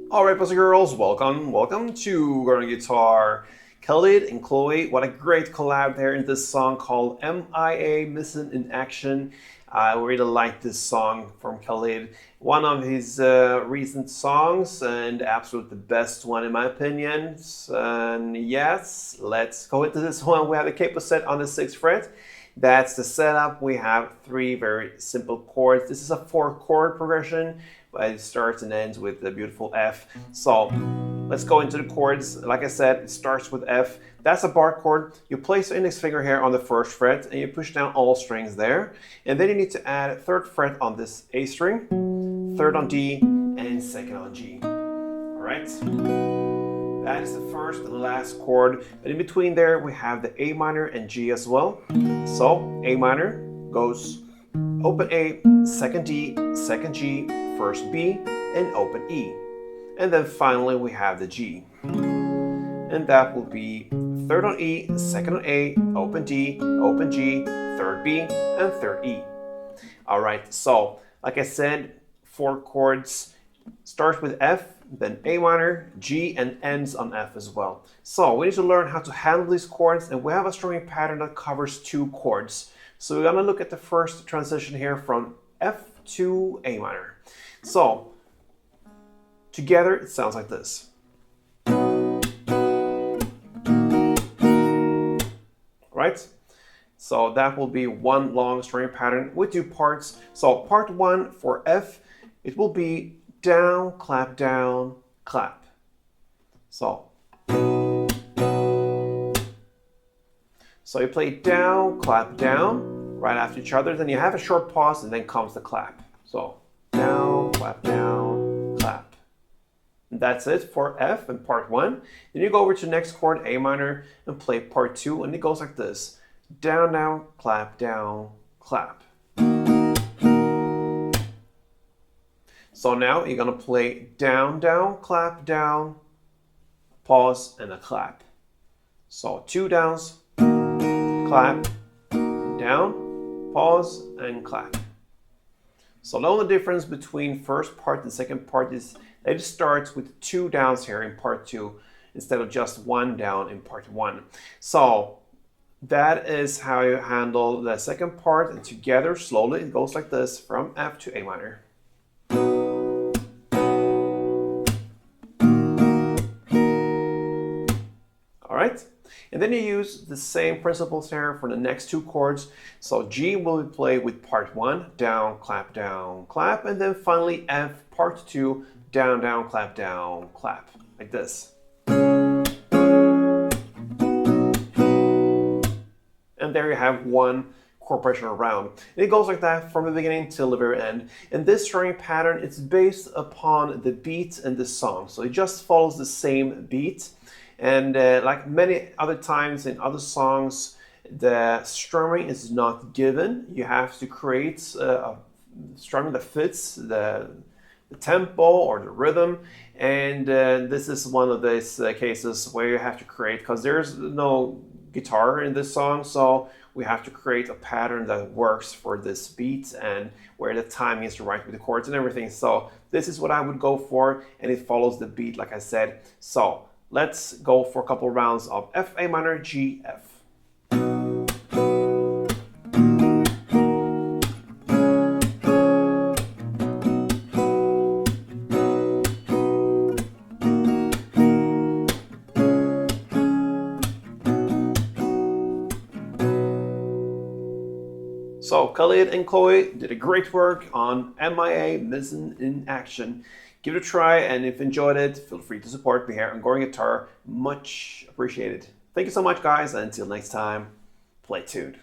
Alright, boys and girls, welcome to Learning Guitar. Khalid and CHLÖE, what a great collab there in this song called MIA, Missing in Action. I really like this song from Khalid. One of his recent songs and absolutely the best one in my opinion. And yes, let's go into this one. We have the capo set on the 6th fret. That's the setup. We have 3 very simple chords. This is a 4-chord progression, but it starts and ends with the beautiful F. So let's go into the chords. Like I said, it starts with F. That's a bar chord. You place your index finger here on the 1st fret and you push down all strings there. And then you need to add 3rd fret on this A string, 3rd on D, and 2nd on G. All right? That is the 1st and last chord. But in between there, we have the A minor and G as well. So A minor goes open A, 2nd D, 2nd G, 1st B, and open E. And then finally we have the G. And that will be 3rd on E, 2nd on A, open D, open G, 3rd B, and 3rd E. All right, so like I said, 4 chords. Starts with F, then A minor, G, and ends on F as well. So we need to learn how to handle these chords, and we have a strumming pattern that covers 2 chords. So we're gonna look at the first transition here from F to A minor. So together it sounds like this. Right? So that will be one long strumming pattern with 2 parts. So part 1 for F, it will be down, clap, clap. So you play down, clap, down, right after each other. Then you have a short pause and then comes the clap. So down, clap, clap. And that's it for F and part 1. Then you go over to the next chord, A minor, and play part 2. And it goes like this. Down, clap, clap. So now you're gonna play down, clap, down, pause, and a clap. So 2 downs, clap, down, pause, and clap. So the only difference between first part and second part is that it starts with 2 downs here in part 2 instead of just 1 down in part 1. So that is how you handle the second part, and together slowly it goes like this from F to A minor. Alright, and then you use the same principles here for the next 2 chords. So G will be played with part 1, down, clap, and then finally F, part 2, down, clap, like this. And there you have 1 chord progression around. And it goes like that from the beginning till the very end. And this strumming pattern, it's based upon the beat in the song. So it just follows the same beat. And like many other times in other songs, the strumming is not given. You have to create a strumming that fits the tempo or the rhythm. And this is one of these cases where you have to create, because there's no guitar in this song, so we have to create a pattern that works for this beat and where the timing is right with the chords and everything. So this is what I would go for, and it follows the beat like I said. So let's go for a couple rounds of F, A minor, G, F. So Khalid and CHLÖE did a great work on MIA, Missing in Action. Give it a try, and if you enjoyed it, feel free to support me here on Going Guitar. Much appreciated. Thank you so much, guys, and until next time, play tuned.